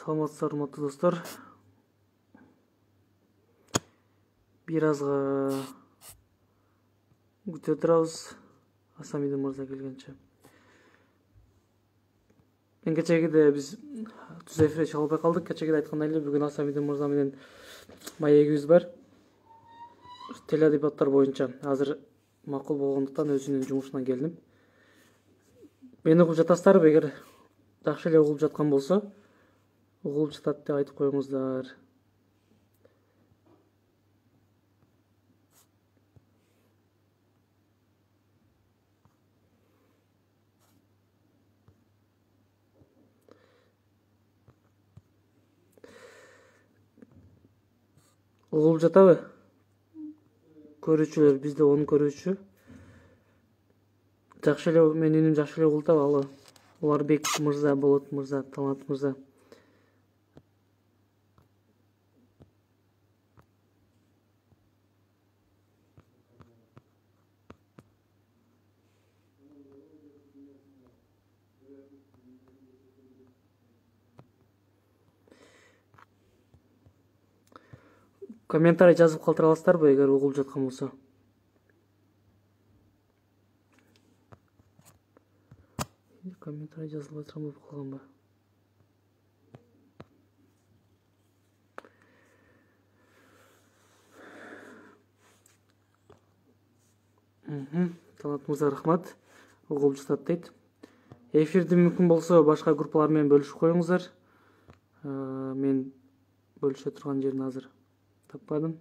Саламатсыздар, урматтуу достор. Бир азга күтө турабыз. Асамидин мырза келгенче. Кечегиде биз түз эфирге чыга албай калдык. Кечегиде айткандай эле бүгүн Асамидин мырза менен маегибиз бар. Теледебаттар боюнча азыр макул болгондуктан өзүнүн жумушуна келдим. Мени угуп жатасыздарбы? Эгер жакшы эле угуп жаткан болсо, угулуп жатат деп айтып коюңуздар. Угулуп жатабы? Көрүүчүлөр, бизде 10 көрүүчү. Жакшы эле, менин үнүм жакшы эле угултабы? Алло. Уларбек мырза, Болот мырза, Талант мырза. Комментарий жазып калтыра аласыздарбы, эгер угулуп жаткан болсо? Комментарий жазылбай турган болуп калганбы? Талант мырза, рахмат. Угулуп жатат дейт. Эфирди мүмкүн болсо башка группалар менен бөлүшүп коюңуздар. Мен бөлүшө турган жерин азыр таппадым.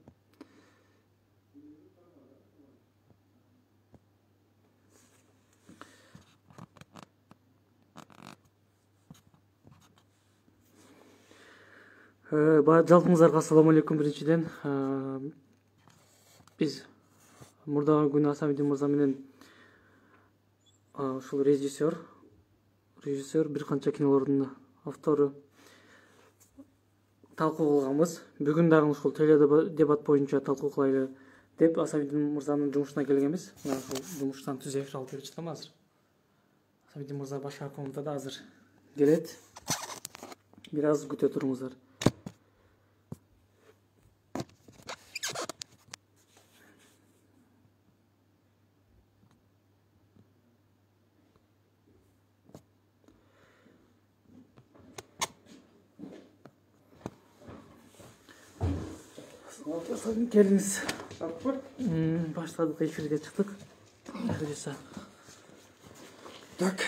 Жалпыңыздарга ассаламу алейкум биринчиден. Биз мурдагы күнү Асамидин мырза менен ушул режиссер бир канча кинолордун автору талкуу кылганбыз. Бүгүн дагы ушул теледебат боюнча талкуу кылайлы деп Асамидин мырзанын жумушуна келгенбиз. Мына ушул жумуштан түз эфир алып берип жатам азыр. Асамидин мырза башка комнатада азыр келет. Бир аз күтө туруңуздар. Келиңиз. Баштадык, эфирге чыктык. Так.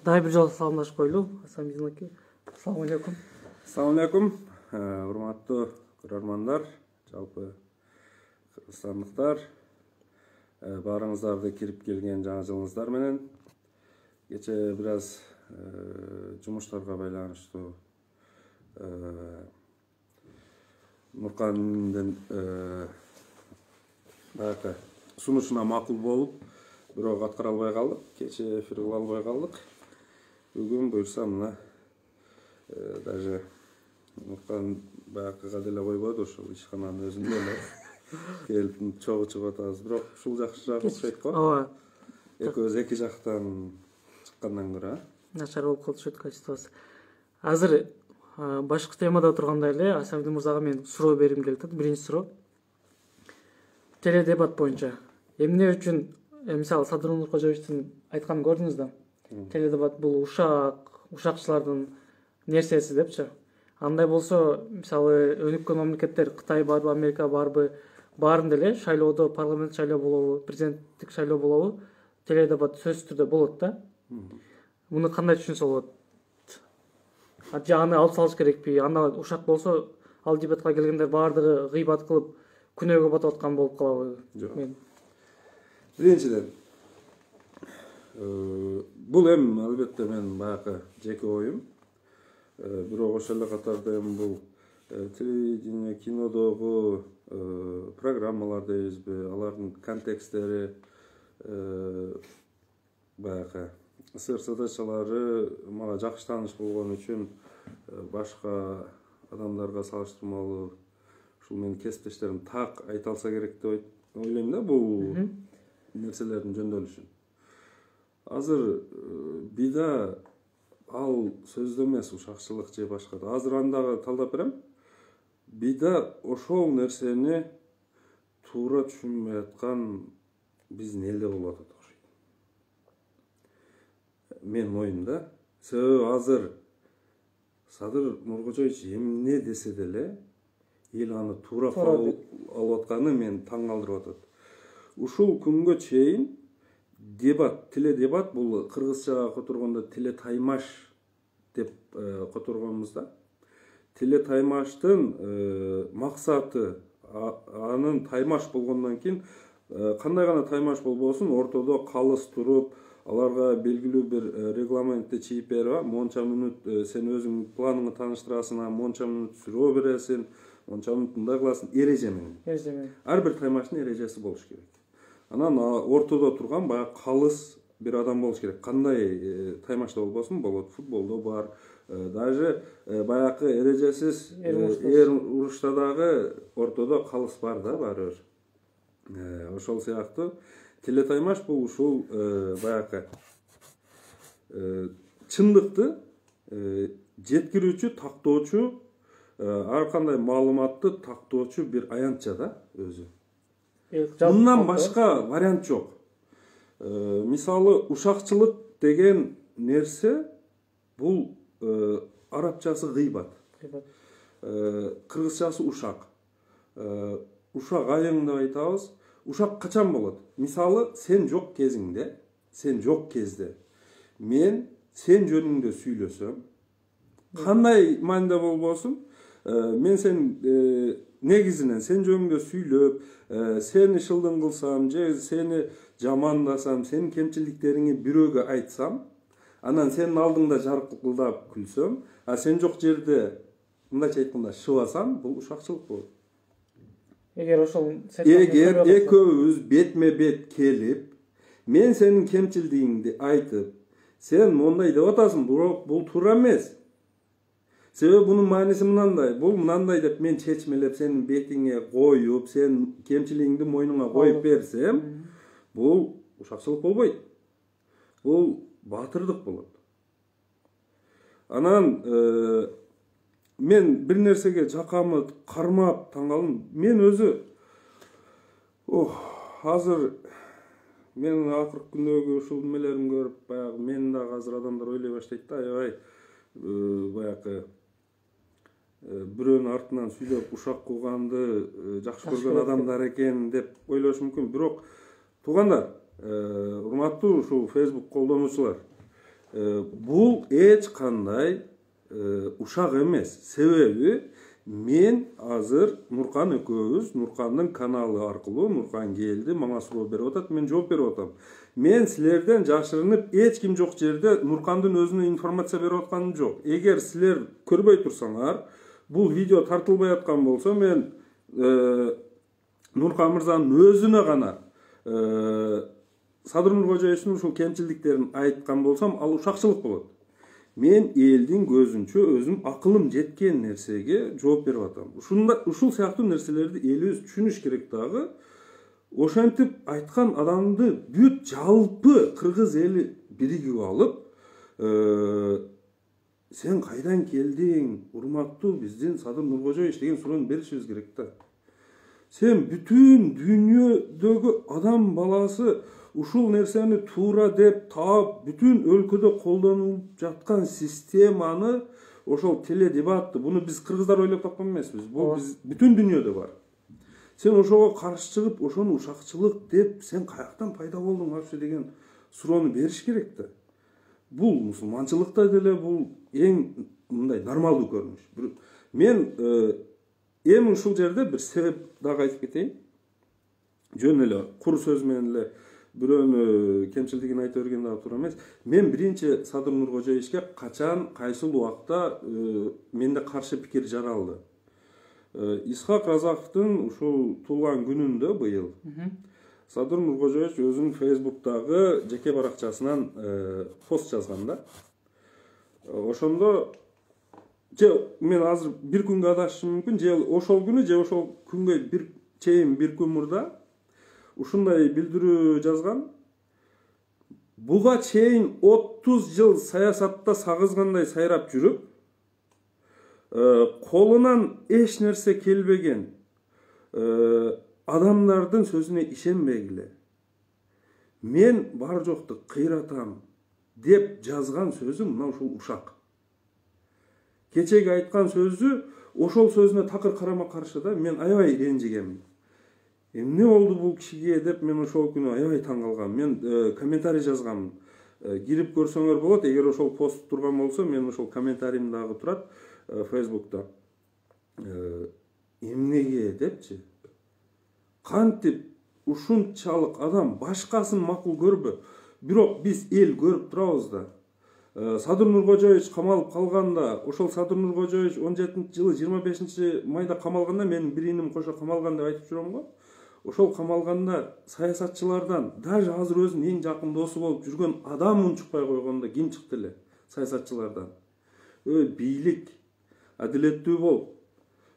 Дай бир жолу саламдашып коелу. Асамидин аке. Ассаламу алейкум. Ассаламу алейкум. Урматтуу көрөрмандар, жалпы кыргызстандыктар, баарыңыздарды кирип келген жаңы жылыңыздар менен. Кече бир аз жумуштарга байланыштуу Нуркандын баягы сунушуна макул болуп, бирок аткара албай калдык. Кече эфир кыла албай калдык. Бүгүн буюрса мына даже Нуркан баягыга деле койбоду, ушул ишкананын өзүндө эле келип чогуу чыгып атабыз. Бирок ушул жакшыраак окшойт го. Ооба. Экөөбүз эки жактан чыккандан көрө начар болуп калышат качествосы. Азыр башкы темада тургандай эле Асамидин мырзага мен суроо бергим келип атат. Биринчи суроо. Теледебат боюнча эмне үчүн, мисалы Садыр Нуркожоевичтин айтканын көрдүңүз да. Теледебат бул ушакчылардын нерсеси депчи. Андай болсо, мисалы өнүккөн мамлекеттер Кытай барбы, Америка барбы, баарында эле шайлоодо, парламент шайлоо болобу, президенттик шайлоо болобу, теледебат сөзсүз түрдө болот да. Муну кандай түшүнсө болот? Же аны алып салыш керекпи? Анда ушак болсо, ал дебатка келгендер баардыгы гыйбат кылып, күнөөгө батып аткан болуп калабы? жок. Биринчиден, бул эми албетте менин баягы жеке оюм. Бирок ошол эле катарда эми бул телевидение, кинодогу программалар дейбизби, алардын контексттери, баягы сыр задачалары мага жакшы тааныш болгон үчүн башка адамдарга салыштырмалуу ушул менин кесиптештерим так айта алса керек деп ойлойм да бул нерселердин жөндөлүшүн. Азыр бида ал сөздө эмес ушакчылык же башка. Азыр андагы талдап берем. Бида ошол нерсени туура түшүнбөй аткан биздин элде болуп атат окшойт. Менин оюмда. Себеби азыр Садыр Нуркожоевич эмне десе деле эл аны туура кабыл алып атканы мени таң калтырып атат. Ушул күнгө чейин дебат, теледебат бул кыргызчага которгондо телетаймаш деп которгонбузда. Телетаймаштын максаты анын таймаш болгондон кийин кандай гана таймаш болбосун ортодо калыс туруп, аларга белгилүү бир регламентти чийип берип, монча мүнөт сен өзүң планыңды тааныштырасың, монча мүнөт сүрөө бересиң, монча мүнөт мындай кыласың, эреже менен. Ар бир таймаштын эрежеси болуш керек. Анан ортодо турган баягы калыс бир адам болуш керек. Кандай таймашта болбосун болот, футболдо бар, даже баягы эрежесиз эр урушта дагы ортодо калыс бар да баары бир. Ошол сыяктуу телетаймаш бул ушул баягы чындыкты жеткирүүчү, тактоочу, ар кандай маалыматты тактоочу бир аянтча да өзү. Мындан башка вариант жок. Мисалы ушакчылык деген нерсе бул арабчасы гыйбат. Кыргызчасы ушак. Ушак айың деп айтабыз. Ушак качан болот? Мисалы сен жок кезиңде, сен жок кезде мен сен жөнүңдө сүйлөсөм, кандай маанидә болбосун, мен сен негизинен сен жөнүңдө сүйлөп, сени шылдың кылсам же сени жамандасам, сенин кемчиликтериңи бирөөгө айтсам, анан сенин алдыңда жаркылдап күлсөм, а сен жок жерде мындайча айтканда шыбасам, бул ушакчылык болот. Эгер ошол экөөбүз бетме бет келип, мен сенин кемчилигиңди айтып, сен мондай деп атасың, бул туура эмес. Себеби бунун мааниси мынандай, бул мынандай деп мен чечмелеп сенин бетиңе коюп, сен кемчилигиңди мойнуңа коюп берсем, бул ушакчылык болбойт. Бул баатырдык болот. Анан мен бир нерсеге жакамы кармап таң калдым. Мен өзү азыр менин акыркы күндөгү ушул немелерин көрүп, баягы мен дагы азыр адамдар ойлой баштайт да, аябай баягы бирөөнүн артынан сүйлөп ушак кылганды жакшы көргөн адамдар экен деп ойлош мүмкүн. Бирок туугандар, урматтуу ушул Facebook колдонуучулар, бул эч кандай ушак эмес. Себеби мен азыр Нуркан экөөбүз, Нуркандын каналы аркылуу Нуркан келди, мага суроо берип атат, мен жооп берип атам. Мен силерден жашырынып, эч ким жок жерде Нуркандын өзүнө информация берип атканым жок. Эгер силер көрбөй турсаңар, бул видео тартылбай аткан болсо, мен Нуркан мырзанын өзүнө гана Садыр Нуркожоевичтин ушул кемчиликтерин айткан болсом, ал ушакчылык болот. Мен элдин көзүнчө өзүм акылым жеткен нерсеге жооп берип атам. Ушул сыяктуу нерселерди элибиз түшүнүш керек дагы. Ошентип айткан адамды бүт жалпы кыргыз эли биригип алып, сен кайдан келдиң, урматтуу биздин Садыр Нуркожоевич деген суроону беришибиз керек да. Сен бүтүн дүйнөдөгү адам баласы ушул нерсени туура деп таап, бүтүн өлкөдө колдонулуп жаткан системаны, ошол теледебатты, буну биз кыргыздар ойлоп тапкан эмеспиз. Бул биз бүтүн дүйнөдө бар. Сен ошого каршы чыгып, ошону ушакчылык деп, сен каяктан пайда болдуң вообще деген суроону бериш керек да. Бул мусулманчылыкта деле бул эң мындай нормалдуу көрүнүш. Мен эми ушул жерде бир себеп дагы айтып кетейин. Жөн эле кур сөз менен эле бирөөнү кемчилигин айта берген дагы туура эмес. Мен биринчи Садыр Нуркожоевичке качан, кайсыл убакта менде каршы пикир жаралды. Исхак Разаковдун ушул туулган күнүндө быйыл Садыр Нуркожоевич өзүнүн Facebook'тагы жеке баракчасынан пост жазган да. Ошондо мен азыр бир күнгө адашышым мүмкүн, же ошол күнү, же ошол күнгө бир күн мурда ушундай билдирүү жазган. буга чейин 30 жыл саясатта сагызгандай сайрап жүрүп, колунан эч нерсе келбеген адамдардын сөзүнө ишенбегиле. Мен бар жокту кыйратам деп жазган сөзү мына ушул Ушак. Кечеги айткан сөзү ошол сөзүнө такыр карама каршы да. Мен аябай ренжигем. Эмне болду бул кишиге деп мен ошол күнү аябай таң калгам. Мен комментарий жазгам. Кирип көрсөңөр болот. Эгер ошол пост турган болсо, мен ошол комментариym дагы турат Facebook'ta. Эмнеге депчи. Кантип ушунчалык адам башкасын макул көрбө. Бирок биз эл көрүп турабыз да. Садыр Нуркожоевич камалып калганда, ошол Садыр Нуркожоевич 17-жылы 25-майда камалганда, менин бир иним кошо камалган деп айтып жүрөм го. Ошол камалганда саясатчылардан, даже азыр өзүнүн эң жакын досу болуп жүргөн адам унчукпай койгондо ким чыкты эле саясатчылардан? Бийлик адилеттүү болуп,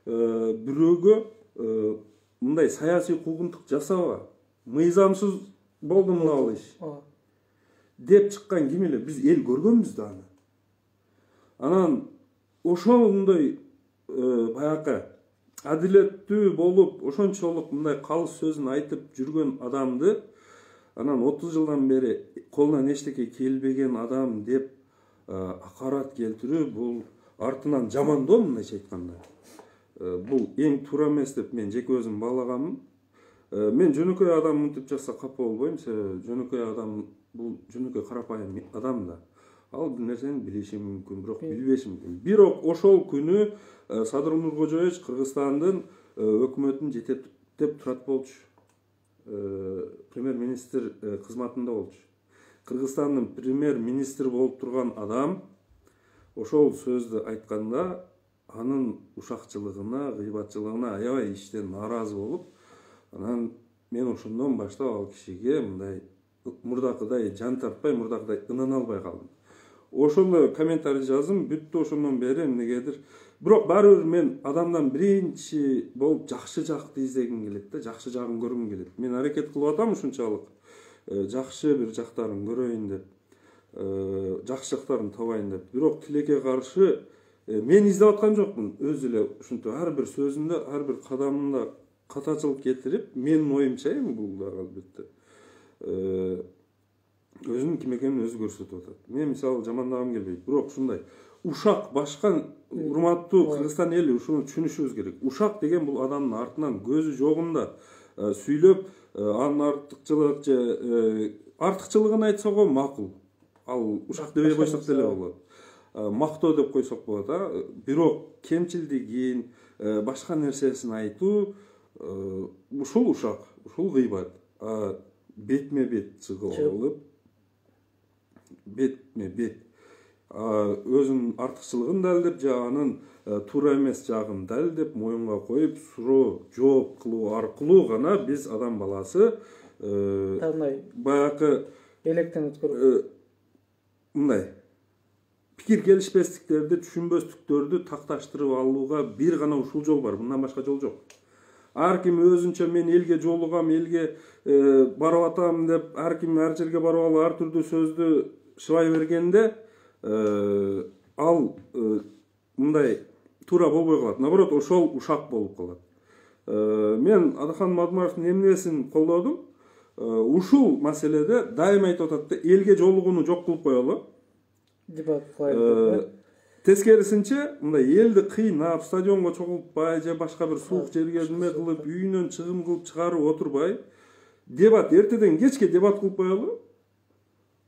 бирөөгө мындай саясий куугунтук жасаба, мыйзамсыз болду мына иш деп чыккан ким эле? Биз эл көргөнбүз да аны. Анан ошондой баягы адилеттүү болуп, ошончолук мындай калыс сөзүн айтып жүргөн адамды анан 30 жылдан бери колунан эчтеке келбеген адам деп акарат келтирүү, бул артынан жамандоо, мындайча айтканда. Бул эң туура эмес деп мен жеке өзүм баалаганмын. Мен жөнөкөй адам мынтип жазса капа болбойм. Себеби жөнөкөй адам бул жөнөкөй карапайым адам да. Ал бир нерсени билиши мүмкүн, бирок билбеши мүмкүн. Бирок ошол күнү Садыр Нуркожоевич Кыргызстандын өкмөтүн жетектеп турат болчу. Премьер-министр кызматында болчу. Кыргызстандын премьер-министр болуп турган адам ошол сөздү айтканда анын ушакчылыгына, гыйбатчылыгына аябай иштен нааразы болуп, анан мен ошондон баштап ал кишиге мындай мурдакыдай жан тартпай, мурдакыдай ынана албай калдым. Ошондо комментарий жаздым, бүттү ошондон бери эмнегедир. Бирок баары бир мен адамдан биринчи болуп жакшы жакты издегим келет да, жакшы жагын көргүм келет. Мен аракет кылып атам ушунчалык жакшы бир жактарын көрөйүн деп, жакшы жактарын табайын деп. Бирок тилекке каршы мен издеп аткан жокмун. Өзү эле ушинтип ар бир сөзүндө, ар бир кадамында катачылык кетирип, менин оюмча бул дагы албетте өзүнүн ким экенин өзү көрсөтүп атат. Мен мисалы жамандагым келбейт. Бирок ушундай Ушак башка урматтуу Кыргызстан эли ушуну түшүнүшүбүз керек. Ушак деген бул адамдын артынан көзү жогунда сүйлөп, анын артыкчылыгын айтсак макул. Ал Ушак дебей койсок деле болот. Мактоо деп койсок болот, бирок кемчилдигин, башка нерсесин айтуу ушул Ушак, ушул гыйбат. Бетме-бет чыгып, бетме-бет өзүнүн артыкчылыгын далилдеп, анын туура эмес жагын далилдеп, моюнга коюп, суроо жооп кылуу аркылуу гана биз адам баласы баягы электен өткөрүп мындай пикир келишпестиктерди, түшүнбөстүктөрдү такташтырып алууга бир гана ушул жол бар, мындан башка жол жок. Ар ким өзүнчө мен элге жолугам, элге барып атам деп, ар ким ар жерге барып алып ар түрдүү сөздү шыбай бергенде ал мындай туура болбой калат. Наоборот, ошол Ушак болуп калат. Мен Адахан Мадмаровдун эмнесин колдодум? Ушул маселеде дайыма айтып атат да, элге жолугууну жок кылып коелу. Тескерисинче, мындай элди кыйнап, стадионго чогултпай же башка бир суук жерге неме кылып, үйүнөн чыгым кылып чыгарып отурбай, дебат эртеден кечке дебат кылып коелу.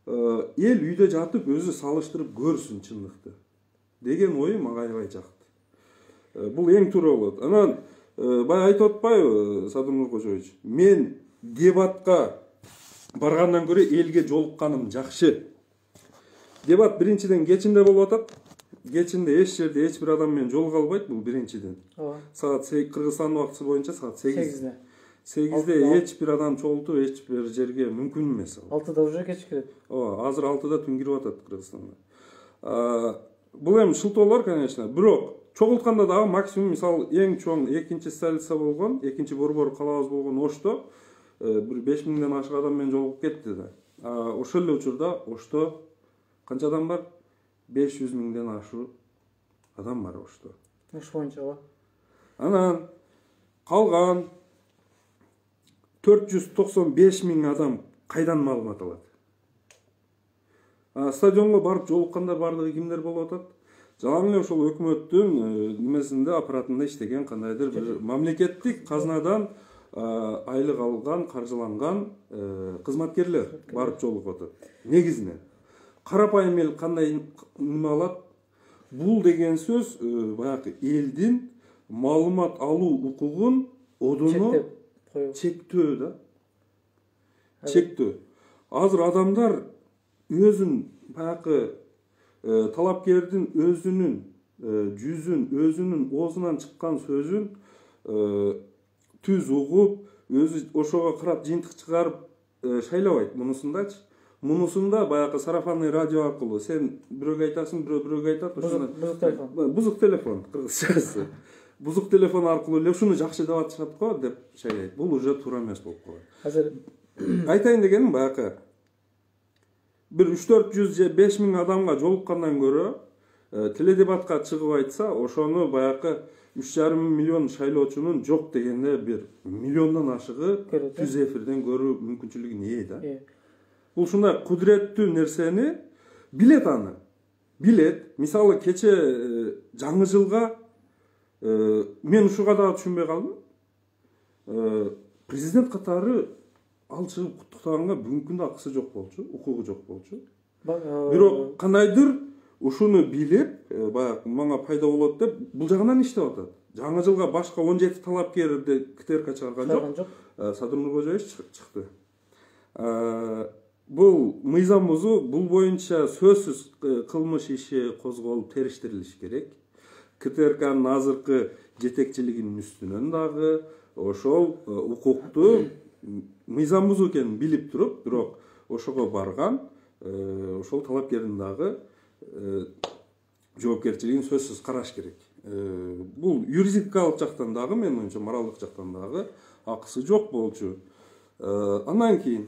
Эл үйдө жатып өзү салыштырып көрсүн чындыкты деген ой мага аябай жакты. Бул эң туура болот. Анан бая айтып атпайбы Садыр Нуркожоевич, мен дебатка баргандан көрө элге жолукканым жакшы. Дебат биринчиден кечинде болуп атат. Кечинде эч жерде эч бир адам менен жолуга албайт, бул биринчиден. Саат Кыргызстан убактысы боюнча саат 8-де. 8-де эч бир адам чогултуп эч бир жерге мүмкүн эмес. 6-да уже кеч кирет. Азыр 6-да түн кирип атат Кыргызстанда. Бул эми шылтоолор, конечно, бирок чогултканда дагы максимум, мисалы, эң чоң экинчи столица болгон, экинчи борбор калабыз болгон Ошто бир 5000ден ашык адам менен жолугуп кетти да. ошол эле учурда Ошто канча адам бар? 500 миңден ашуу адам бар Ошто. Ош боюнча. Анан калган 495 миң адам кайдан маалымат алат? Стадионго барып жолуккандар бардыгы кимдер болуп атат? Жалаң эле ошол өкмөттүн немесинде аппаратында иштеген кандайдыр бир мамлекеттик казнадан айлык алган, каржыланган кызматкерлер барып жолугуп атат. Негизинен карапайым эл кандай неме алат? Бул деген сөз баягы элдин маалымат алуу укугун одоно чектөө да. Чектөө. Азыр адамдар өзүн баягы талапкердин өзүнүн жүзүн, өзүнүн оозунан чыккан сөзүн түз угуп, өзү ошого карап жыйынтык чыгарып шайлабайт. Мунусундачы. Мунусунда баягы сарафанный радио аркылуу сен бирөөгө айтасың, бирөө айтат, ошону бузук телефон кыргызчасы. Бузук телефон аркылуу эле ушуну жакшы деп атышат го деп шайлайт. Бул уже туура эмес болуп калат. Азыр айтайын дегеним баягы бир 3-400 же 5 миң адамга жолуккандан көрө теледебатка чыгып айтса, ошону баягы 3,5 миллион шайлоочунун жок дегенде бир миллиондон ашыгы түз эфирден көрүү мүмкүнчүлүгүнө ээ да. Бул ушундай кудуреттүү нерсени билет аны. Билет. Мисалы кече жаңы жылга мен ушуга да түшүнбөй калдым. Президент катары ал чыгып куттуктаганга бүгүнкү күндө акысы жок болчу, укугу жок болчу. Бирок кандайдыр ушуну билип, баягы мага пайда болот деп бул жагынан иштеп атат. Жаңы жылга башка 17 талапкерди КТРК чыгарган жок. Садыр Нуркожоевич чыкты. Бул мыйзам бузуу, бул боюнча сөзсүз кылмыш иши козголуп териштирилиш керек. КТРКнын азыркы жетекчилигинин үстүнөн дагы ошол укукту мыйзам бузуу экенин билип туруп, бирок ошого барган ошол талапкердин дагы жоопкерчилигин сөзсүз караш керек. Бул юридикалык жактан дагы, менин оюмча моралдык жактан дагы акысы жок болчу. Андан кийин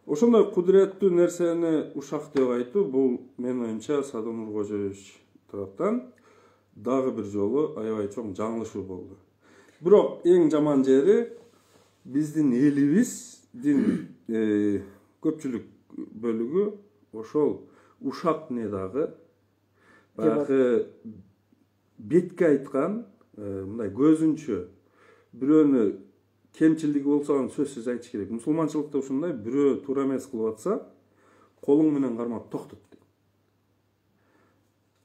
ошондой кудуреттүү нерсени ушак деп айтуу, бул менин оюмча Садыр Нуркожоевич тараптан дагы бир жолу аябай чоң жаңылышуу болду. Бирок эң жаман жери биздин элибиздин көпчүлүк бөлүгү ошол ушак не дагы баягы бетке айткан, мындай көзүнчө бирөөнү кемчилдиги болсо аны сөзсүз айтыш керек. Мусулманчылыкта ушундай, бирөө туура эмес кылып атса, колуң менен кармап токтот дейт.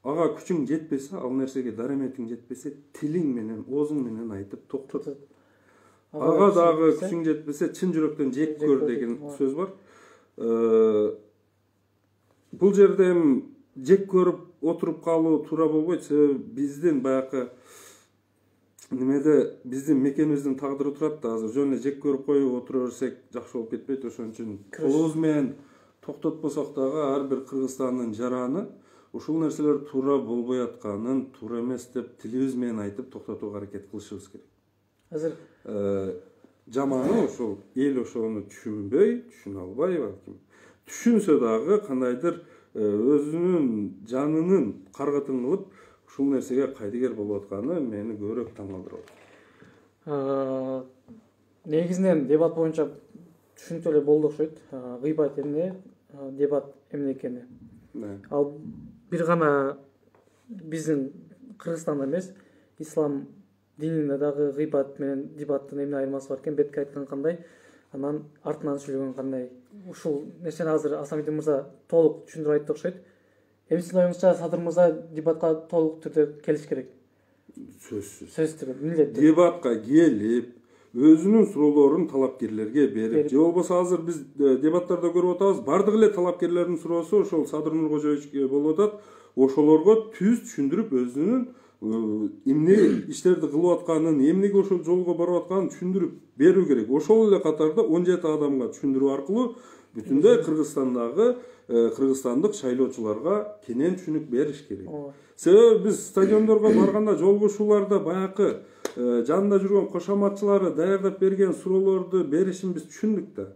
Ага күчүң жетпесе, ал нерсеге дараметиң жетпесе, тилиң менен, оозуң менен айтып токтот. Ага дагы күчүң жетпесе, чын жүрөктөн жек көр деген сөз бар. Бул жерде жек көрүп отуруп калуу туура болбойт. Себеби биздин баягы немеде биздин мекенибиздин тагдыры турат да, азыр жөн эле жек көрүп коюп отура берсек жакшы болуп кетпейт. Ошон үчүн колубуз менен токтотпосок дагы ар бир Кыргызстандын жараны ушул нерселер туура болбой атканын, туура эмес деп тилибиз менен айтып токтотууга аракет кылышыбыз керек. Азыр жаманы ошол эл ошону түшүнбөй, түшүнө албай, балким түшүнсө дагы кандайдыр өзүнүн жанынын каргытын кылып ушул нерсеге кайдыгер болуп атканы мени көбүрөөк таң калтырат. Негизинен дебат боюнча түшүнүктүү эле болду окшойт. Гыйбат эмне, дебат эмне экени. Ал бир гана биздин Кыргызстанда эмес, ислам дининде дагы гыйбат менен дебаттын эмне айырмасы бар экен, бетке айткан кандай, анан артынан сүйлөгөн кандай. Ушул нерсени азыр Асамидин мырза толук түшүндүрүп айтты окшойт. Эми сиздин оюңузча Садыр мырза дебатка толук түрдө келиш керек? Сөзсүз түрдө милдеттүү. Дебатка келип, өзүнүн суроолорун талапкерлерге берип, же болбосо азыр биз дебаттарда көрүп атабыз, бардык эле талапкерлердин суроосу ошол Садыр Нуркожоевичке болуп атат. Ошолорго түз түшүндүрүп, өзүнүн эмне иштерди кылып атканын, эмнеге ошол жолго барып атканын түшүндүрүп берүү керек. Ошол эле катарда 17 адамга түшүндүрүү аркылуу бүтүндөй Кыргызстандагы кыргызстандык шайлоочуларга кенен түшүнүк бериш керек. Себеби биз стадиондорго барганда, жолугушууларда баягы жанында жүргөн кошоматчылары даярдап берген суроолорду беришин биз түшүндүк да.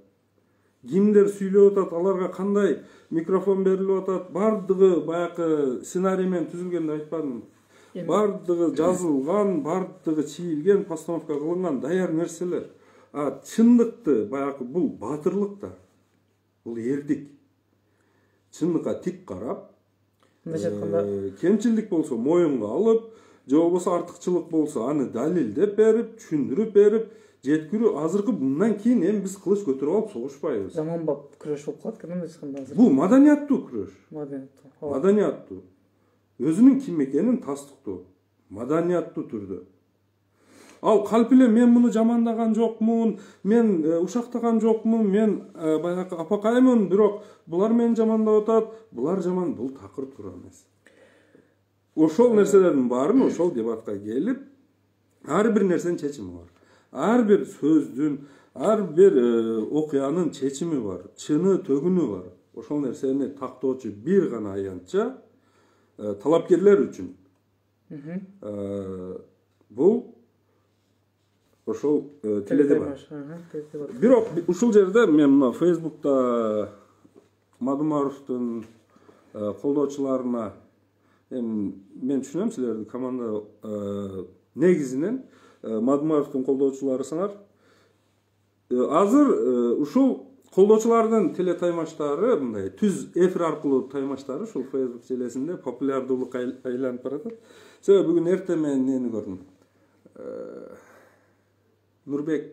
Кимдер сүйлөп атат, аларга кандай микрофон берилип атат, бардыгы баягы сценарий менен түзүлген деп айтпадым. Бардыгы жазылган, бардыгы чийилген, постановка кылынган даяр нерселер. Чындыкты баягы бул батырлык да. Бул эрдик. Чындыкка тик карап, кемчилдик болсо моюнга алып, же болбосо артыкчылык болсо аны далилдеп берип, түшүндүрүп берип, жеткирүү. Азыркы мындан кийин эми биз кылыч көтөрүп алып согушпайбыз. Заманбап күрөш болуп калат экен ачканда азыр. Бул маданияттуу күрөш. Маданияттуу. Өзүнүн ким экенин тастыктоо. Маданияттуу түрдө. Ал калп эле мен муну жамандаган жокмун, мен ушактаган жокмун, мен баягы апакаймын, бирок булар мени жамандап атат, булар жаман, бул такыр туура эмес. Ошол нерселердин баарын ошол дебатка келип, ар бир нерсенин чечими бар. Ар бир сөздүн, ар бир окуянын чечими бар, чыны төгүнү бар. Ошол нерсени тактоочу бир гана аянтча талапкерлер үчүн. Бул ошол теледебат. Бирок ушул жерде мен мына Facebook'та Мадумаровдун колдоочуларына мен түшүнөм силердин команда негизинен Мадумаровдун колдоочуларысыңар. Азыр ушул колдоочулардын теле таймаштары мындай түз эфир аркылуу таймаштары ушул Facebook желесинде популярдуулукка айланып баратат. Себеби бүгүн эртең мен нени көрдүм. Нурбек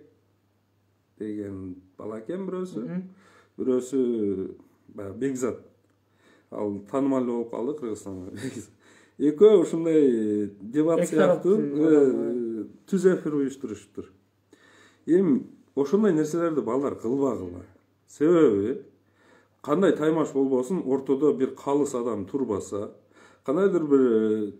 деген бала экен бирөөсү Бекзат. Ал таанымал болуп калды Кыргызстанда. Экөө ушундай дебат сыяктуу түз эфир уюштурушуптур. Эми ошондой нерселерди балдар кылбагыла. Себеби кандай таймаш болбосун, ортодо бир калыс адам турбаса, кандайдыр бир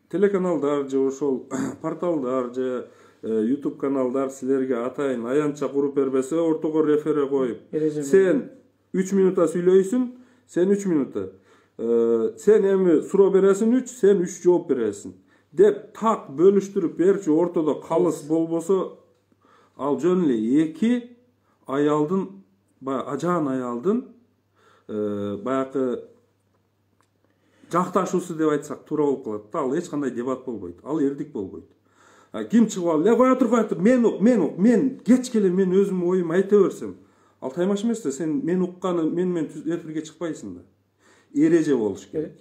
телеканалдар же ошол порталдар же YouTube каналдар силерге атайын аянтча куруп бербесе, ортого рефере коюп, сен 3 минутта сүйлөйсүң, сен 3 минутта. Сен эми суроо бересиң 3, сен 3 жооп бересиң. Деп так бөлүштүрүп берчү, ортодо калыс болбосо, ал жөн эле 2 аялдын, ажаан аялдын баягы жакташуусу деп айтсак туура болуп калат да. Ал эч кандай дебат болбойт. Ал эрдик болбойт. Ким чыгып алып, коя тур, мен кечке эле мен өзүмдүн оюмду айта берсем, ал таймаш эмес да, сен мен укканы менен эфирге чыкпайсың да. Эреже болуш керек.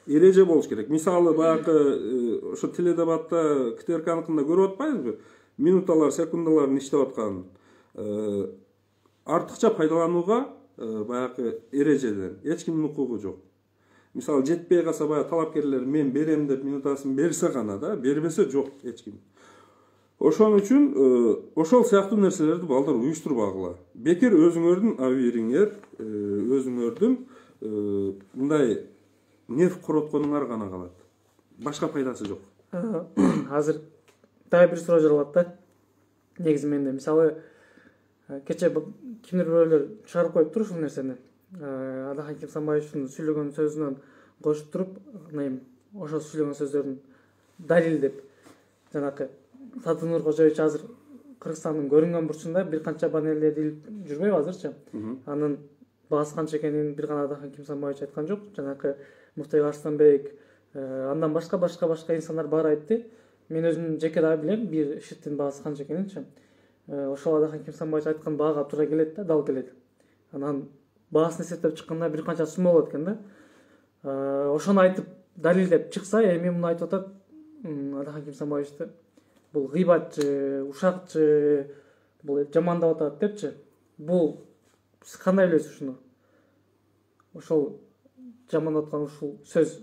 Эреже болуш керек. Мисалы баягы ошо теледебатта КТРКныкында көрүп атпайбызбы? Минуталар, секундаларын иштеп атканын. Артыкча пайдаланууга баягы эрежеден эч кимдин укугу жок. Мисалы жетпей калса баягы талапкерлер мен берем деп минутасын берсе гана да, бербесе жок эч ким. Ошон үчүн ошол сыяктуу нерселерди балдар уюштурбагыла. Бекер өзүңөрдүн абийириңер, өзүңөрдүн мындай нерв коротконуңар гана калат. Башка пайдасы жок. Азыр дагы бир суроо жаралат да. Негизи менде мисалы кече кимдир бирөөлөр чыгарып коюптур ушул нерсени. Адахан Кимсанбаевдин сүйлөгөн сөзүнөн кошуп туруп, ошол сүйлөгөн сөздөрдүн далилдеп, жанакы Садыр Кожоевич азыр Кыргызстандын көрүнгөн бурчунда бир канча панелдерди илип жүрбөйбү азырчы. Анын баасы канча экенин бир гана Адахан Кимсанбаевич айткан жок. Жанакы Муктай Арстанбек, андан башка инсандар баары айтты. Мен өзүм жеке да билем бир шиттин баасы канча экенинчи. Ошол Адахан Кимсанбаевич айткан баага туура келет да, дал келет. Анан баасын эсептеп чыкканда бир канча сумма болот экен да. Ошону айтып далилдеп чыкса, эми муну айтып атат Адахан Кимсанбаевичти. Бул гыйбатчы, ушакчы, бул жамандап атат депчи. Бул сиз кандай билесиз ушуну? Ошол жамандап аткан ушул сөз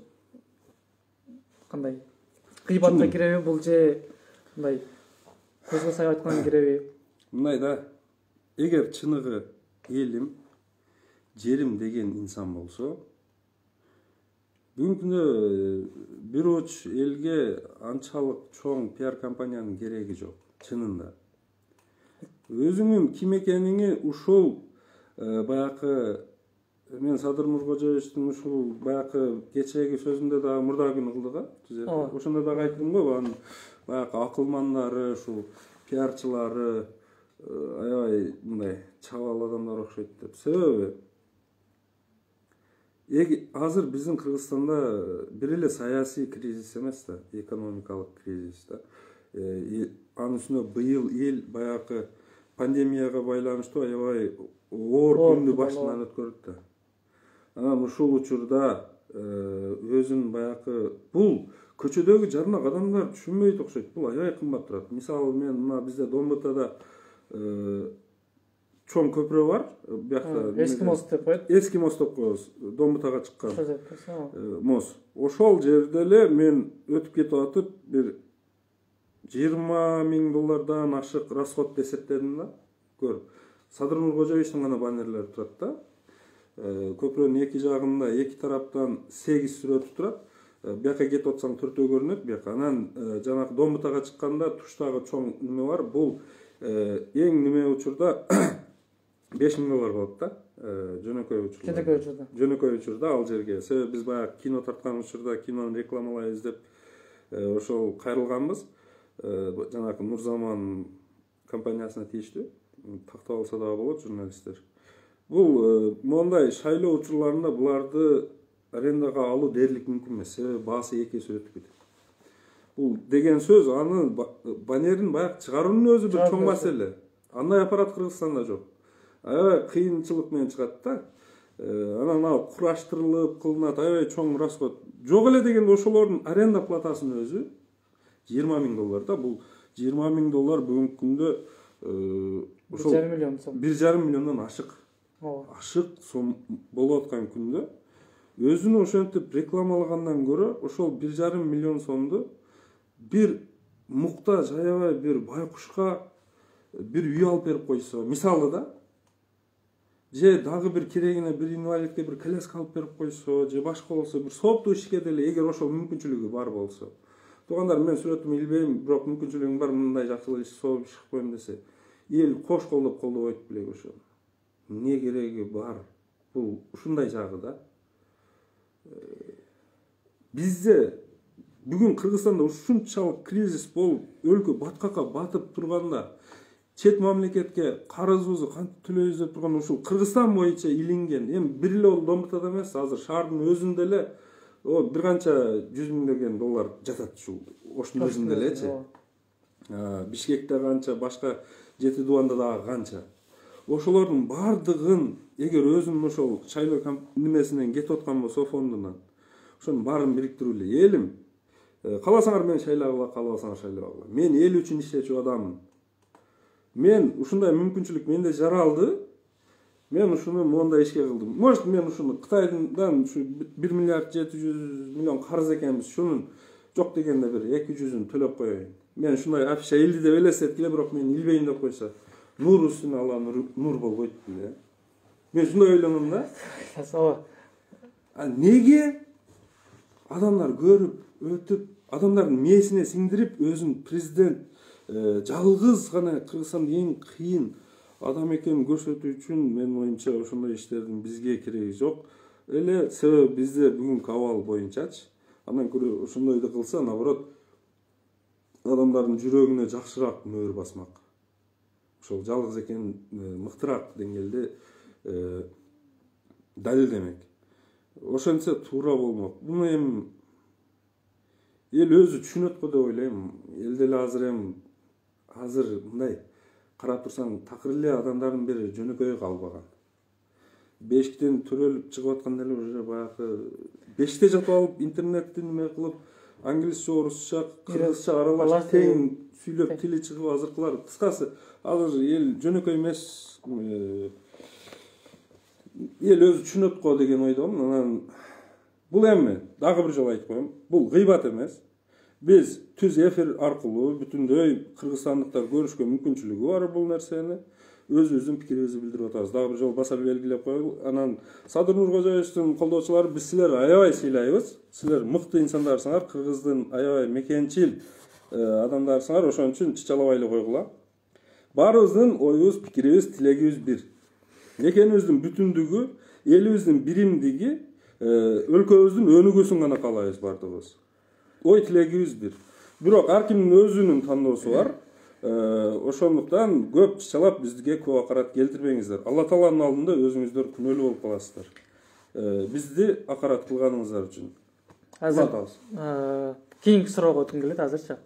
кандай? Гыйбатка киреби бул же мындай көзгө сай айткан киреби? Мындай да, эгер чыныгы элим, жерим деген инсан болсо, бүгүнкү күндө бир уч элге анчалык чоң пиар компаниянын кереги жок, чынында. Өзүңүн ким экениңи ушул баягы мен Садыр Нуркожоевичтин ушул баягы кечеги сөзүндө дагы мурдагы күнү кылдык, ошондо дагы айттым го, баягы акылмандары, ушул пиарчылары аябай мындай чабал адамдар окшойт деп. Себеби азыр биздин Кыргызстанда бир эле саясий кризис эмес да, экономикалык кризис да. Анын үстүнө быйыл эл баягы пандемияга байланыштуу аябай оор күндү башынан өткөрдү да. Анан ушул учурда өзүн баягы бул көчөдөгү жарнак адамдар түшүнбөйт окшойт. Бул аябай кымбат турат. Мисалы мен мына бизде Домбытада чоң көпүрө бар. Биякта эски мост деп коет. Эски мост деп коебуз. Домбытага чыккан мост. Ошол жерде эле мен өтүп кетип атып бир $20,000 ашык расход эсептедим да. Көр. Садыр Нуркожоевичтин гана баннерлери турат да. Көпүрөнүн эки жагында эки тараптан 8 сүрөтү турат. Бияка кетип атсаң 4 көрүнөт бияка. Анан жанагы Домбытага чыкканда туштагы чоң неме бар. Бул эң неме учурда $5,000 болот да. Жөнөкөй учурда. Жөнөкөй учурда ал жерге. Себеби биз баягы кино тарткан учурда кинону рекламалайбыз деп ошол кайрылганбыз. Жанагы Нурзаман компаниясына тийиштүү. Тактап алса дагы болот журналисттер. Бул мондай шайлоо учурларында буларды арендага алуу дээрлик мүмкүн эмес. Себеби баасы 2 эсе өтүп кетет. Бул деген сөз анын баннерин баягы чыгаруунун өзү бир чоң маселе. Андай аппарат Кыргызстанда жок. Аябай кыйынчылык менен чыгат да. Анан ал кураштырылып кылынат, аябай чоң расход. Жок эле дегенде ошолордун аренда платасынын өзү $20,000 да. Бул $20,000 бүгүнкү күндө ошол 1,5 миллион сом. 1,5 миллиондон ашык. Ашык сом болуп аткан күндө өзүнү ошентип рекламалагандан көрө ошол 1,5 миллион сомду бир муктаж аябай бир байкушка бир үй алып берип койсо, мисалы да, же дагы бир керегине бир инвалидке бир коляска алып берип койсо, же башка болсо бир сооптуу ишке деле эгер ошол мүмкүнчүлүгү бар болсо. Туугандар, мен сүрөтүмө илбейм, бирок мүмкүнчүлүгүм бар, мындай жакшылык иш сооп иш кылып коем десе, эл кош колдоп колдобойт белек ошо. Не кереги бар? Бул ушундай жагы да. Бизде бүгүн Кыргызстанда ушунчалык кризис болуп, өлкө баткакка батып турганда, чет мамлекетке карызыбызды кантип төлөйбүз деп турган ушул Кыргызстан боюнча илинген, эми бир эле ол Домбытада эмес, азыр шаардын өзүндө эле бир канча $100,000 жатат ушул оштун өзүндө элечи. Бишкекте канча, башка жети дубанда дагы канча. Ошолордун бардыгын эгер өзүнүн ошол шайлоо немесинен кетип аткан болсо, фондунан, ошонун баарын бириктирип эле, элим, кааласаңар мен шайлагыла, каалабасаңар шайлабагыла. Мен эл үчүн иштечү адаммын. Мен ушундай мүмкүнчүлүк менде жаралды. Мен ушуну мондай ишке кылдым. Может, мен ушуну Кытайдан ушу 1,7 миллиард карыз экенбиз. Шунун жок дегенде бир 200-ün төлөп коеюн. Мен ушундай афиша элди деп элестеткиле, бирок мен илбейин деп койсо, нур үстүнө ала нур болбойт беле. Мен ушундай ойлоном да. Неге адамдар көрүп, өтүп, адамдардын мээсине сиңдирип, өзүн президент жалгыз гана Кыргызстандын эң кыйын адам экенин көрсөтүү үчүн менин оюмча ошондой иштердин бизге кереги жок эле. Себеби бизде бүгүнкү абал боюнчачы андан көрө ошондойду кылса, наоборот, адамдардын жүрөгүнө жакшыраак мөөр басмак. Ошол жалгыз экенин мыктыраак деңгээлде далилдемек. Ошентсе туура болмок. Буну эми эл өзү түшүнөт го деп ойлойм. Эл деле азыр мындай карап турсаң, такыр эле адамдардын бири жөнөкөй калбаган. Бешиктен төрөлүп чыгып аткан деле уже баягы бешикте жатып алып, интернетти неме кылып, англисче, орусча, кыргызча аралаш тең сүйлөп тили чыгып азыркылар. Кыскасы, азыр эл жөнөкөй эмес, эл өзү түшүнөт го деген ойдомун. Анан бул эми дагы бир жолу айтып коем, бул гыйбат эмес. Биз түз эфир аркылуу бүтүндөй кыргызстандыктар көрүшкө мүмкүнчүлүгү бар бул нерсени. Өзүбүздүн пикирибизди билдирип атабыз. Дагы бир жолу баса белгилеп коелу. Анан Садыр Нуркожоевичтин колдоочулары, биз силерди аябай сыйлайбыз. Силер мыкты инсандарсыңар, Кыргыздын аябай мекенчил адамдарсыңар. Ошон үчүн чычалабай эле койгула. Баарыбыздын оюбуз, пикирибиз, тилегибиз бир. Мекенибиздин бүтүндүгү, элибиздин биримдиги, өлкөбүздүн өнүгүүсүн гана каалайбыз бардыгыбыз. Ой тилегибиз бир. бирок ар кимдин өзүнүн тандоосу бар. Ошондуктан көп чычалап бизге көп акарат келтирбеңиздер. Алла Тааланын алдында өзүңүздөр күнөөлүү болуп каласыздар. Бизди акарат кылганыңыздар үчүн. Азыр кийинки суроого өткүм келет азырчы.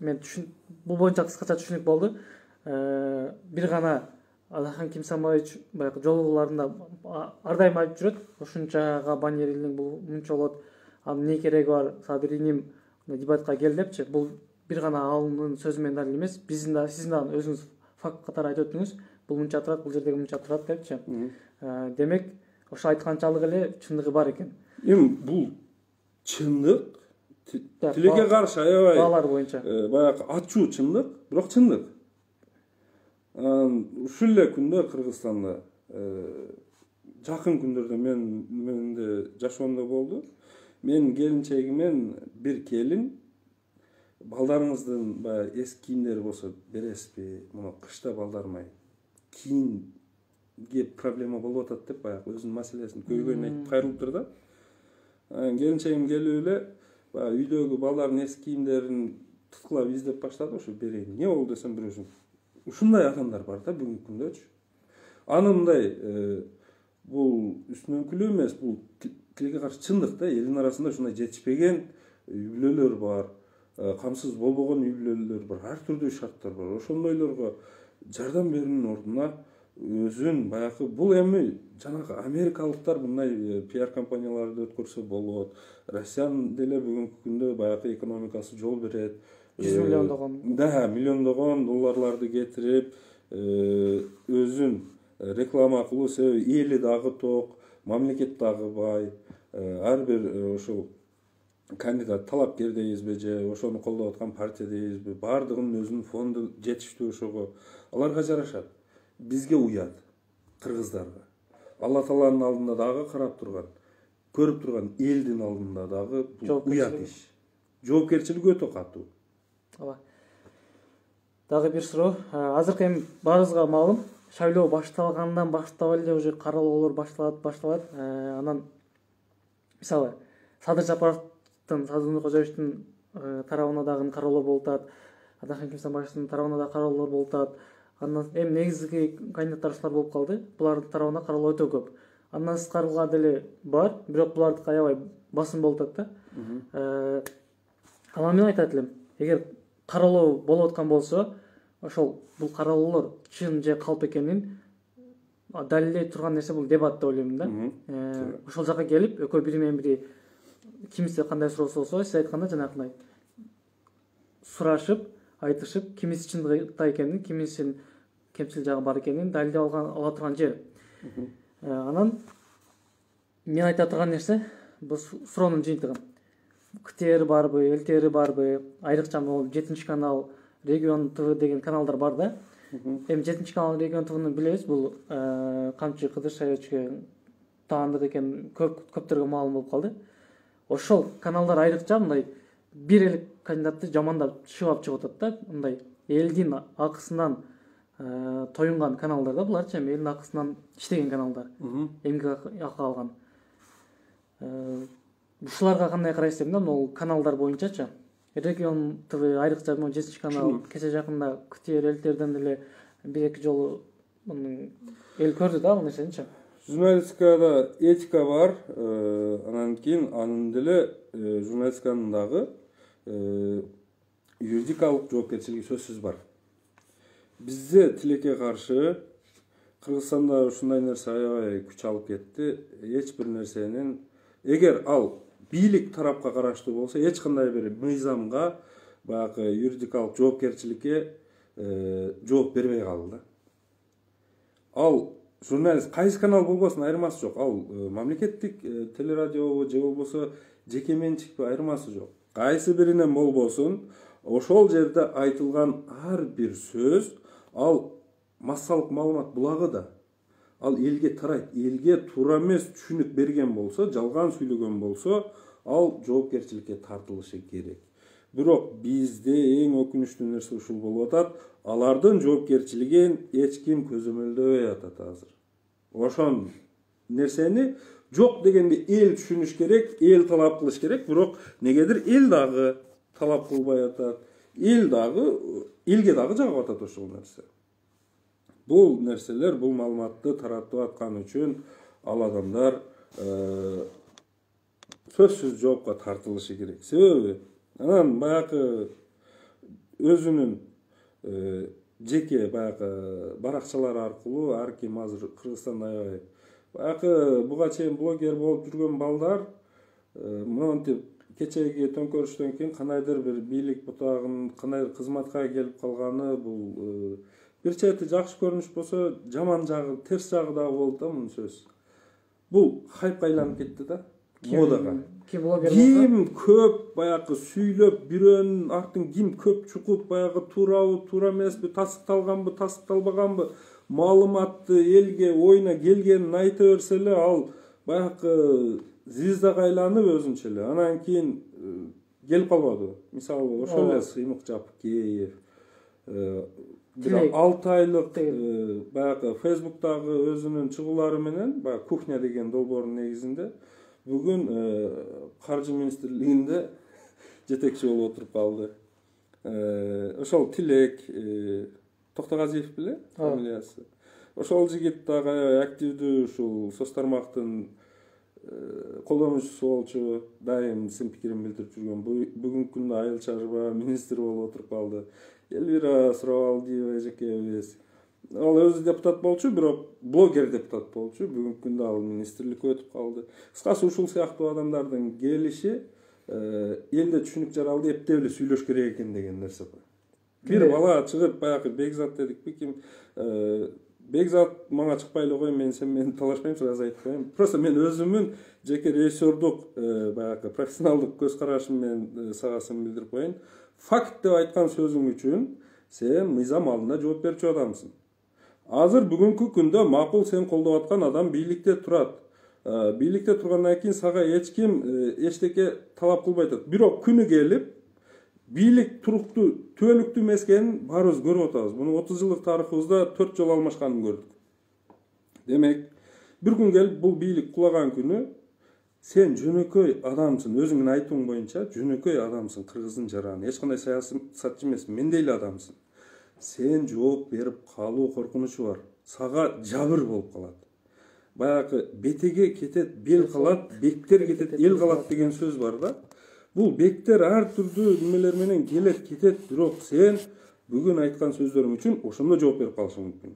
Мен бул боюнча кыскача түшүнүк болду. Бир гана Алахан Кимсанбаевич баягы жолугуларында ар дайым айтып жүрөт. Ушунчага баннерилдин бул мынча болот. Анын эмне кереги бар? Садыриним дебатка кел депчи. Бул бир гана алымдын сөзү менен далил эмес. Сиздин дагы өзүңүз факт катары айтып өттүңүз. Бул мынча турат, бул жердеги мынча турат депчи. Демек, ошо айтканчалык эле чындыгы бар экен. Эми бул чындык тилекке каршы аябай баалар боюнча баягы ачуу чындык, бирок чындык. Ушул эле күндө Кыргызстанда жакын күндөрдө менде жашоомдо болду. Мен келинчегимен бир келин балдарыңыздын баягы эски кийимдери болсо бересизби? Муну кышта балдарыма кийимге проблема болуп атат деп баягы өзүнүн маселесин көйгөйүн айтып кайрылыптыр да. Келинчегим келип эле баягы үйдөгү балдардын эски кийимдерин туткулап издеп баштады, ошо берейин. Эмне болду десем, бирөөсүн ушундай адамдар бар да бүгүнкү күндөчү. Аны мындай бул үстүнөн күлүү эмес, бул тилекке каршы чындык да. Элдин арасында ушундай жетишпеген үй бүлөлөр бар, камсыз болбогон үй бүлөлөр бар, ар түрдүү шарттар бар. Ошондойлорго жардам берүүнүн ордуна өзүн баягы бул эми жанагы америкалыктар мындай пиар компанияларды өткөрсө болот. Россиянын деле бүгүнкү күндө баягы экономикасы жол берет. 100 миллиондогон. Да, миллиондогон долларларды кетирип, өзүн реклама кылуу себеби эли дагы ток, мамлекет дагы бай. Ар бир ошол кандидат талапкер дейбизби же ошону колдоп аткан партия дейбизби, баардыгынын өзүнүн фонду жетиштүү ошого. Аларга жарашат. Бизге уят, кыргыздарга. Алла Тааланын алдында дагы карап турган, көрүп турган элдин алдында дагы уят иш. Жоопкерчилиги өтө катуу. Дагы бир суроо. Азыркы эми баарыбызга маалым, шайлоо башталгандан баштап эле уже каралоолор башталат. Анан мисалы Садыр Жапаровдун, Садыр Нуркожоевичтин тарабына дагы каралоо болуп атат. Алахан Кимсанбаевдин тарабына да каралоолор болуп атат. Андан эми негизги кандидаттар ушулар болуп калды. Булардын тарабына каралоо өтө көп. Андан сырткарыга деле бар, бирок булардыкы аябай басым болуп атат да. Ама мен айтат элем, эгер каралоо болуп аткан болсо, ошол бул каралоолор чын же калп экенин далилдей турган нерсе бул дебат деп ойлойм да. Ошол жака келип, экөө бири менен бири кимиси кандай суроосу болсо, сиз айткандай жанагындай сурашып, айтышып, кимиси чындыкта экенин, кимисинин кемчил жагы бар экенин далилдеп ала турган жер. Анан мен айта турган нерсе бул суроонун жыйынтыгы. КТР барбы, ЛТР барбы, айрыкча могу 7-канал, Регион ТВ деген каналдар бар да. Эми 7-канал, Регион ТВны билебиз, бул Камчы Кыдыршаевичке таандык экен, көптөргө маалым болуп калды. Ошол каналдар айрыкча мындай бир эле кандидатты жамандап чыгып атат да, мындай элдин акысынан тоюнган каналдар да, буларчы эми элдин акысынан иштеген каналдар. Эмгек акы алган. Ушуларга кандай карайсыз да, могу каналдар боюнчачы? Регион ТВ айрыкча 7-канал кече жакында КТР, ЛТРден деле бир-эки жолу эл көрдү да бул нерсеничи. Журналистикада этика бар, анан кийин анын деле журналистиканын дагы юридикалык жоопкерчилиги сөзсүз бар. Бизде тилекке каршы Кыргызстанда ушундай нерсе аябай күч алып кетти. Эч бир нерсенин эгер ал бийлик тарапка караштуу болсо, эч кандай бир мыйзамга баягы юридикалык жоопкерчиликке жооп бербей калды да. Ал журналист кайсы канал болбосун айырмасы жок. Ал мамлекеттик телерадио же болбосо жеке менчикпи айырмасы жок. Кайсы биринен болбосун, ошол жерде айтылган ар бир сөз ал массалык маалымат булагы да. Ал элге тарайт. Элге туура эмес түшүнүк берген болсо, жалган сүйлөгөн болсо, ал жоопкерчиликке тартылышы керек. Бирок бизде эң өкүнүчтүү нерсе ушул болуп атат. Алардын жоопкерчилигин эч ким көзөмөлдөбөй атат азыр. Ошон нерсени жок дегенде эл түшүнүш керек, эл талап кылыш керек, бирок негедир эл дагы талап кылбай атат. Элге дагы жагып атат ошол нерсе. Бул нерселер, бул маалыматты таратып аткан үчүн ал адамдар сөзсүз жоопко тартылышы керек. Себеби анан баягы өзүнүн жеке баягы баракчалары аркылуу ар ким азыр Кыргызстанда аябай баягы буга чейин блогер болуп жүргөн балдар монтип кечеги төңкөрүштөн кийин кандайдыр бир бийлик бутагын, кандайдыр кызматка келип калганы бул бир чети жакшы көрүнүш болсо, жаман жагы, терс жагы дагы болот да мунун сөз. Бул хайпка айланып кетти да. Модага. Ким көп баягы сүйлөп, бирөөнүн артын ким көп чукуп, баягы туурабы, туура эмеспи, тасыкталганбы, тасыкталбаганбы маалыматты элге оюна келгенин айта берсе эле, ал баягы звездага айланып өзүнчө эле. Анан кийин келип калбадыбы? Мисалы, ошол эле Сыймык Жапыкеев, 6 айлык баягы Facebook'тагы өзүнүн чыгуулары менен, баягы кухня деген долбоордун негизинде бүгүн каржы министрлигинде жетекчи болуп отуруп калды. Ошол Тилек Токтогазиев беле фамилиясы. Ошол жигит дагы активдүү ушул соц тармактын колдонуучусу болчу, дайым син пикирин билдирип жүргөн. Бүгүнкү күндө Айыл чарба министр болуп отуруп калды. Элвира Суравалдиева эжекебиз. Ал өзү депутат болчу, бирок блогер депутат болчу. Бүгүнкү күндө ал министрликке өтүп калды. Кыскасы ушул сыяктуу адамдардын келиши элде түшүнүк жаралды эптеп эле сөйлөш керек экен деген нерсе бар. Бир бала чыгып баягы Бекзат дедикпи, ким Бекзат мага чыкпай эле кой, мен сен мени талашпайм, аз айтып коеюн. Просто мен өзүмүн жеке режиссердук баягы профессионалдык көз карашым менен сагасын билдирип коеюн. Факт деп айткан сөзүң үчүн сен мыйзам алдында жооп берчү адамсың. Азыр бүгүнкү күндө макул сен колдоп аткан адам бийликте турат. Бийликте тургандан кийин сага эч ким эчтеке талап кылбай атат. Бирок күнү келип бийлик туруктуу, түбөлүктүү эмес экенин баарыбыз көрүп атабыз. Муну 30 жылдык тарыхыбызда 4 жолу алмашканын көрдүк. Демек, бир күн келип бул бийлик кулаган күнү сен жөнөкөй адамсың, өзүңдүн айтууң боюнча жөнөкөй адамсың, кыргыздын жараны, эч кандай саясатчы эмессиң, мендей эле адамсың. Сен жооп берип калуу коркунучу бар. Сага жабыр болуп калат. Баягы бетеге кетет, бел калат, бектер кетет, эл калат деген сөз бар да. Бул бектер ар түрдүү немелер менен келет, кетет, бирок сен бүгүн айткан сөздөрүң үчүн ошондо жооп берип калышың мүмкүн.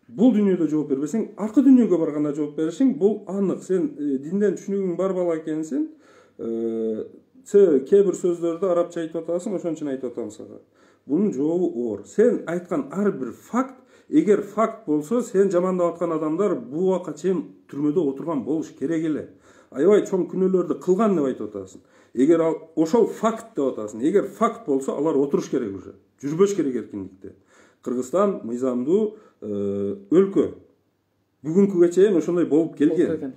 Бул дүйнөдө жооп бербесең, аркы дүйнөгө барганда жооп беришиң бул анык. Сен динден түшүнүгүң бар бала экенсиң. Кээ бир сөздөрдү арабча айтып атасың, ошон үчүн айтып атам сага. Бунун жообу оор. Сен айткан ар бир факт, эгер факт болсо, сен жамандап аткан адамдар бул убакка чейин түрмөдө отурган болуш керек эле. Аябай чоң күнөөлөрдү кылган деп айтып атасың. Эгер ал ошол факт деп атасың, эгер факт болсо, алар отуруш керек уже. Жүрбөш керек эркиндикте. Кыргызстан мыйзамдуу өлкө. Бүгүнкүгө чейин ошондой болуп келген.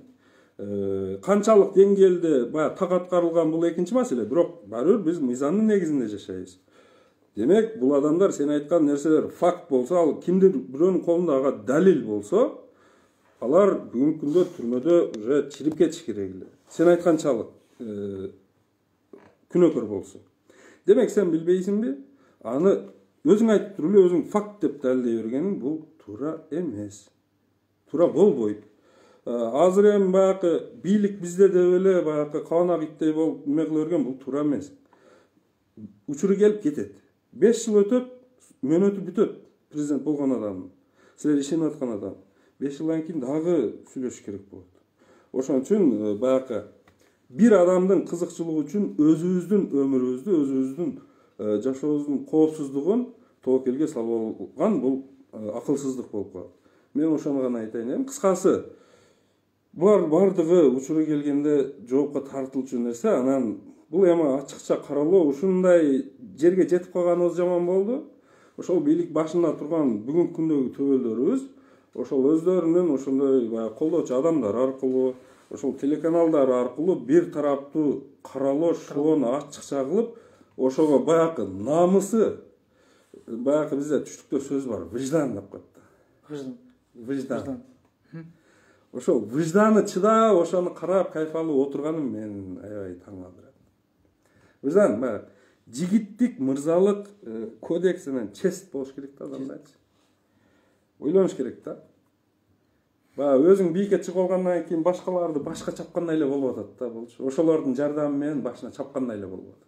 Канчалык деңгээлде баягы так аткарылган бул экинчи маселе, бирок баары бир биз мыйзамдын негизинде жашайбыз. Демек, бул адамдар сен айткан нерселер факт болсо, ал кимдир бирөөнүн колунда ага далил болсо, алар бүгүнкү күндө түрмөдө уже чирип кетиш керек эле. Сен айтканчалык күнөөкөр болсо. Демек, сен билбейсиңби? Аны өзүң айтып туруп эле өзүң факт деп далилдей бергениң бул туура эмес. Туура болбойт. Азыр эми баягы бийлик бизде деп эле баягы кабанак иттей болуп эме кыла берген бул туура эмес. Учуру келип кетет. 5 жыл өтөт, мөөнөтү бүтөт. Президент болгон адам, силер ишенип аткан адам. 5 жылдан кийин дагы сүйлөшүш керек болот. Ошон үчүн баягы бир адамдын кызыкчылыгы үчүн өзүбүздүн өмүрүбүздү, өзүбүздүн жашообуздун коопсуздугун тобокелге салып алган бул акылсыздык болуп калат. Мен ошону гана айтайын эми. Кыскасы, булар бардыгы учуру келгенде жоопко тартылчу нерсе. Анан бул эми ачыкча каралоо, ушундай жерге жетип калганыбыз жаман болду. Ошол бийлик башында турган бүгүнкү күндөгү төбөлдөрүбүз ошол өздөрүнүн ошондой баягы колдоочу адамдар аркылуу, ошол телеканалдар аркылуу бир тараптуу каралоо шоону ачыкча кылып, ошого баягы намысы, баягы бизде түштүктө сөз бар, выждан деп коет. Выждан. Ошол выжданы чыдап, ошону карап, кайф алып отурганын мен аябай таң калтырат. Выждан баягы жигиттик мырзалык кодексинен чест болуш керек да адамдачы. Ойлонуш керек да. Баягы өзүң бийикке чыгып алгандан кийин башкаларды башка чапкандай эле болуп атат да болчу. Ошолордун жардамы менен башына чапкандай эле болуп атат.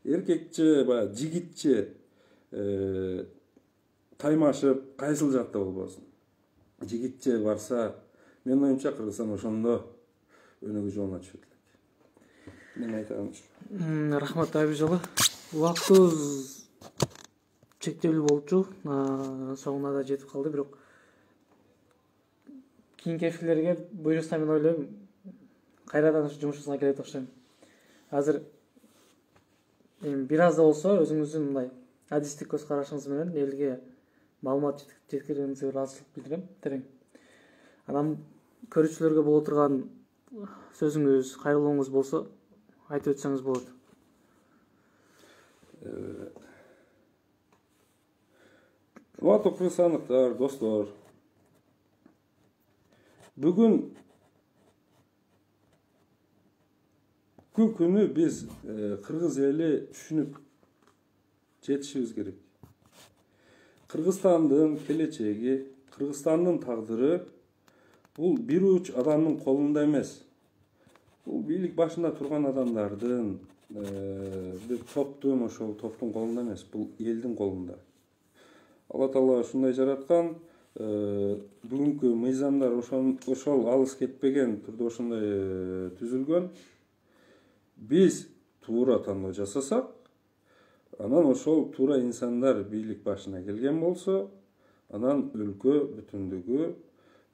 Эркекче, баягы жигитче таймашып, кайсыл жакта болбосун. Жигитче барса, менин оюмча Кыргызстан ошондо өнөгө жолуна түшөт элек. Мен айтам ушу. Рахмат Айбек жолу. Убактыбыз чектелүү болчу. Соңуна да жетип калды, бирок кийинки эфирлерге буюрса мен ойлойм кайрадан ушу жумушубузга келет окшойм. Азыр бир аз да болсо өзүңүздүн мындай адистик көз карашыңыз менен элге маалымат жеткиргениңизге ыраазычылык билдирем. Терең. Анан көрүүчүлөргө боло турган сөзүңүз, кайрылууңуз болсо айтып өтсөңүз болот. Урматтуу кыргызстандыктар, достор. Бүгүн күнү биз кыргыз эли түшүнүп жетишибиз керек. Кыргызстандын келечеги, Кыргызстандын тагдыры бул бир уч адамдын колунда эмес. Бул бийлик башында турган адамдардын, бир топтун, ошол топтун колунда эмес, бул элдин колунда. Алла Таала ушундай жараткан, бүгүнкү мыйзамдар ошол алыс кетпеген түрдө ошондой түзүлгөн. Биз туура тандоо жасасак, анан ошол туура инсандар бийлик башына келген болсо, анан өлкө бүтүндүгү,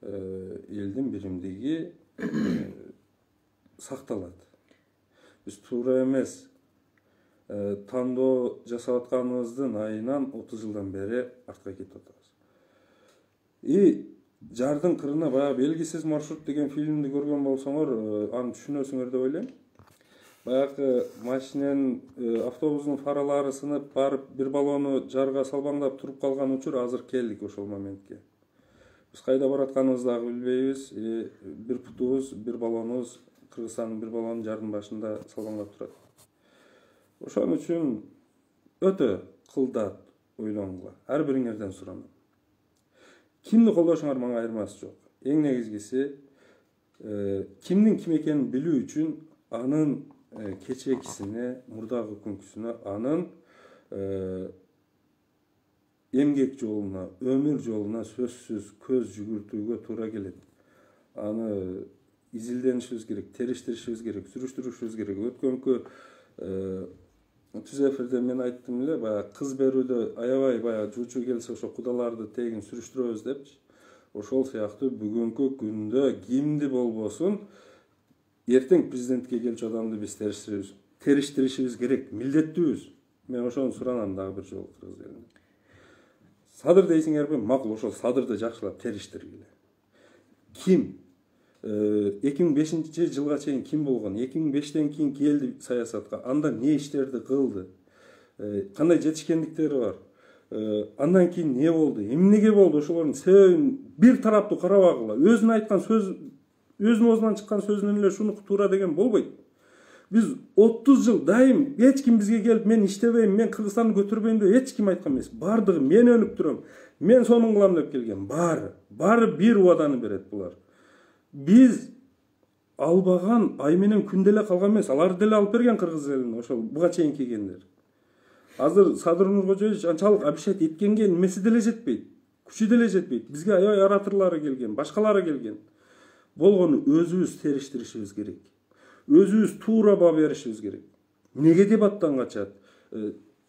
элдин биримдиги сакталат. Биз туура эмес тандоо жасап атканыбыздын айынан 30 жылдан бери артка кетип атабыз. Жардын кырына баягы белгисиз маршрут деген фильмди көргөн болсоңор, аны түшүнөсүңөр деп ойлойм. Баягы машиненин, автобустун фаралары сынып барып, бир баллону жарга салбаңдап туруп калган учур, азыр келдик ошол моментке. Биз кайда баратканыбызды дагы билбейбиз. Бир путубуз, бир баллонубуз Кыргызстандын бир баллонун жардын башында салбаңдап турат. Ошон үчүн өтө кылдат ойлонгула. Ар бириңерден суранам. Кимди колдошуңар мага айырмасы жок. Эң негизгиси кимдин ким экенин билүү үчүн анын кечээкисине, мурдагы күнкүсүнө, анын эмгек жолуна, өмүр жолуна сөзсүз көз жүгүртүүгө туура келет. Аны изилденишибиз керек, териштиришибиз керек, сүрүштүрүшүбүз керек. Өткөнкү түз эфирде мен айттым эле, баягы кыз берүүдө аябай баягы жуучу келсе ошо кудаларды тегин сүрүштүрөбүз депчи. Ошол сыяктуу бүгүнкү күндө кимди болбосун эртең президентке келчү адамды биз териштиришибиз керек, милдеттүүбүз. Мен ошону суранам дагы бир жолу кыргыз элине. Садыр дейсиңерби? Макул, ошол садырды жакшылап териштиргиле. Ким 2005 жылга чейин ким болгон? 2005тен кийин келди саясатка. Анда не иштерди кылды? Кандай жетишкендиктери бар? Андан кийин не болду? Эмнеге болду? Ошолордун себебин бир тараптуу карабагыла. Өзүнүн айткан сөз, өзүнүн оозунан чыккан сөзүнөн эле шуну туура деген болбойт. Биз 30 жыл дайым эч ким бизге келип мен иштебейм, мен Кыргызстанды көтөрбөйм деп эч ким айткан эмес. Бардыгы мен өнүп турам, мен сонун кылам деп келген. Баары бир убаданы берет булар. Биз албаган ай менен күн деле калган эмес, алар деле алып берген кыргыз элине ошол буга чейин келгендер. Азыр Садыр Нуркожоевич анчалык обещать эткенге немеси деле жетпейт, күчү деле жетпейт. Бизге аябай ораторлору келген, башкалары келген. Болгону өзүбүз териштиришибиз керек. Өзүбүз туура баа беришибиз керек. Эмнеге дебаттан качат?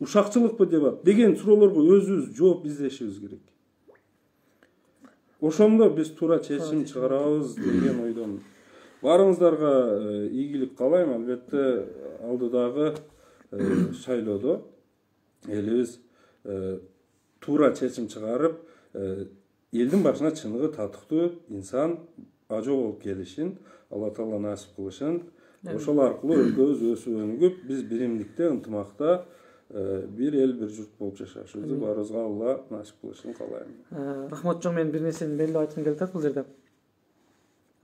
Ушакчылыкпы дебат деген суроолорго өзүбүз жооп издешибиз керек. Ошондо биз туура чечим чыгарабыз деген ойдомун. Баарыңыздарга ийгилик каалайм. Албетте алдыдагы шайлоодо элибиз туура чечим чыгарып, элдин башына чыныгы татыктуу инсан ажоо болуп келишин Алла Таала насип кылышын. Ошол аркылуу өлкөбүз өсүп өнүгүп, биз биримдикте, ынтымакта бир эл, бир журт болуп жашашыбызды баарыбызга Алла насип кылышын каалайм. Рахмат жок, мен бир нерсени белгилеп айткым келип атат бул жерде.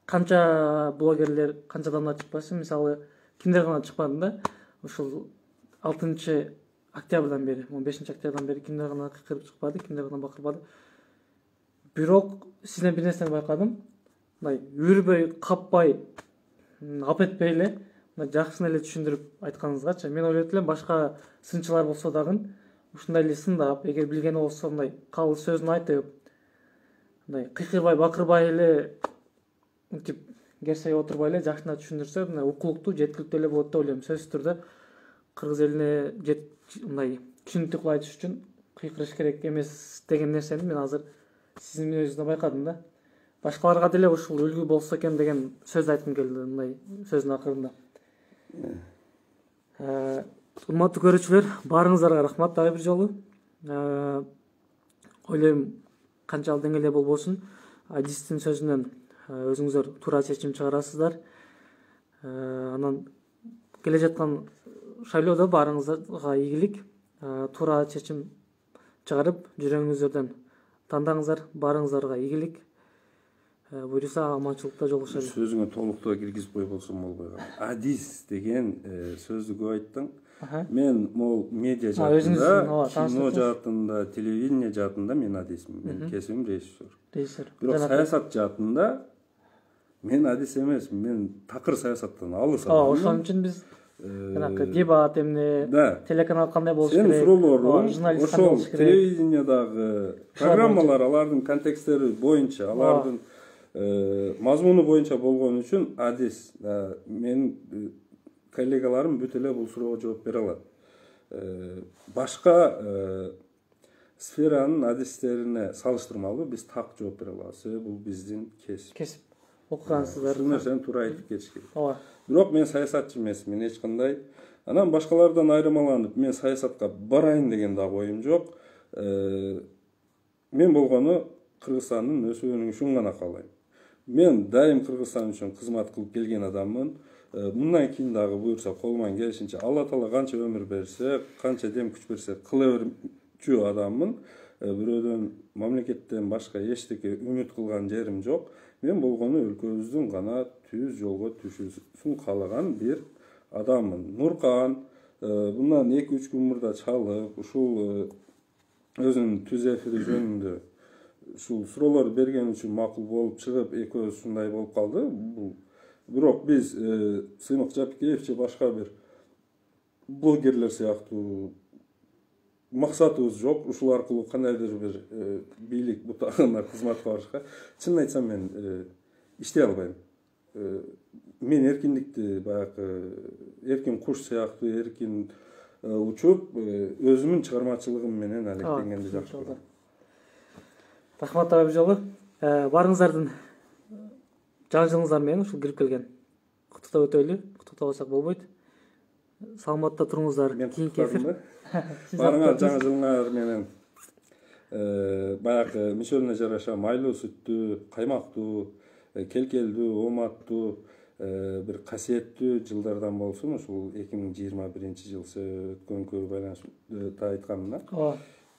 Канча блогерлер, канча адамдар чыкпасын, мисалы кимдер гана чыкпады да. Ушул 6 октябрдан бери, 15 октябрдан бери кимдер гана кыйкырып чыкпады, кимдер гана бакырбады. Бирок сизден бир нерсени байкадым. Мындай үрбөй, каппай, ап этпей эле, жакшысын эле түшүндүрүп айтканыңызгачы. Мен ойлойт элем башка сынчылар болсо дагы ушундай эле сындап, эгер билгени болсо мындай калыс сөзүн айтып, мындай кыйкырбай, бакырбай эле мынтип керсей отурбай эле жакшына түшүндүрсө, мындай укулуктуу, жеткиликтүү эле болот деп ойлойм. Сөзсүз түрдө кыргыз элине мындай түшүнүктүү кылып айтыш үчүн кыйкырыш керек эмес деген нерсени мен азыр сиздин мүнөзүңдө байкадым да. Башкаларга деле ушул үлгү болсо экен деген сөз айткым келди мындай сөздүн акырында. Урматтуу көрүүчүлөр, баарыңыздарга рахмат дагы бир жолу. Ойлойм канчалык деңгээлде болбосун, Адистин сөзүнөн өзүңүздөр туура чечим чыгарасыздар. Анан келе жаткан шайлоодо баарыңызга ийгилик, туура чечим чыгарып, жүрөгүңүздөрдөн тандаңыздар, баарыңыздарга ийгилик. Буюрса аманчылыкта жолугушайлы. Сөзүңө толуктоо киргизип кой болсом болбой калды. Адис деген сөздү көп айттың. Мен могул медиа жаатында, кино жаатында, телевидение жаатында мен адисмин. Мен кесибим режиссер. Бирок саясат жаатында мен адис эмесмин. Мен такыр саясаттан алыс адаммын. Ошон үчүн биз дебат эмне, телеканал кандай болуш керек? Сен суроолорун ошол телевидениедагы программалар, алардын контексттери боюнча, алардын мазмуну боюнча болгон үчүн адис. Мен коллегаларым бүт эле бул суроого жооп бере алат. Башка сферанын адистерине салыштырмалуу биз так жооп бере алабыз. Бул биздин кесип. Окугансыздар. Ушул нерсени туура айтып кетиш керек. Ооба. Бирок мен саясатчы эмесмин эч кандай. Анан башкалардан айырмаланып мен саясатка барайын деген дагы оюм жок. Мен болгону Кыргызстандын өсүүнүн үчүн гана каалайм. Мен дайым Кыргызстан үчүн кызмат кылып келген адаммын. Мындан кийин дагы буюрса колуман келишинче Алла Таала канча өмүр берсе, канча дем күч берсе кыла берчү адаммын. Бирөөдөн, мамлекеттен башка эчтеке үмүт кылган жерим жок. Мен болгону өлкөбүздүн гана түз жолго түшүүсүн каалаган бир адаммын. Нуркан bundan 2-3 gün burada çalıp, uşul özünün tüz efiri jönündө ушул суроолорду берген үчүн макул болуп чыгып, экөөбүз ушундай болуп калды. Бирок биз Сыймык Жапикеев же башка бир блогерлер сыяктуу максатыбыз жок. Ушул аркылуу кандайдыр бир бийлик бутагына кызматка барышка. Чынын айтсам мен иштей албайм. Мен эркиндикти баягы эркин куш сыяктуу эркин учуп, өзүмдүн чыгармачылыгым менен алектенгенди жакшы көрөм. Рахмат дагы бир жолу. Баарыңыздардын жаңы жылыңыздар менен ушул кирип келген куттуктап өтөлү. Куттуктабасак болбойт. Саламатта туруңуздар. Кийинки эфир. Баарыңар жаңы жылыңар менен баягы мишөлүнө жараша майлуу сүттүү, каймактуу, келкелдүү, ооматтуу, бир касиеттүү жылдардан болсун. Ушул 2021 жыл өткөнкө байланыштуу айтканымда.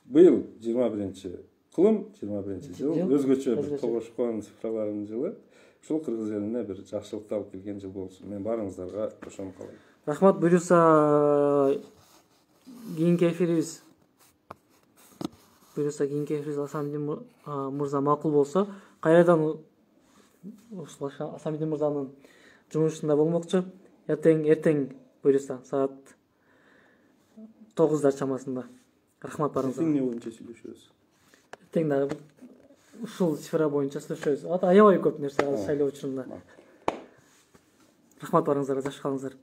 Быйыл 21 кылым, 21 жыл, өзгөчө бир тогошкон цифралардын жылы. Ушул кыргыз элине бир жакшылыкты алып келген жыл болсун. Мен баарыңыздарга ошону каалайм. Рахмат, буюрса кийинки эфирибиз Асамидин мырза макул болсо, кайрадан ушул Асамидин мырзанын жумушунда болмокчу. Эртең буюрса саат 9 чамасында. Рахмат барыңыздарга. Эртең эмне боюнча сүйлөшөбүз? Эртең дагы ушул цифра боюнча сүйлөшөбүз. Аябай көп нерсе шайлоо учурунда. Рахмат барыңыздарга, жакшы калыңыздар.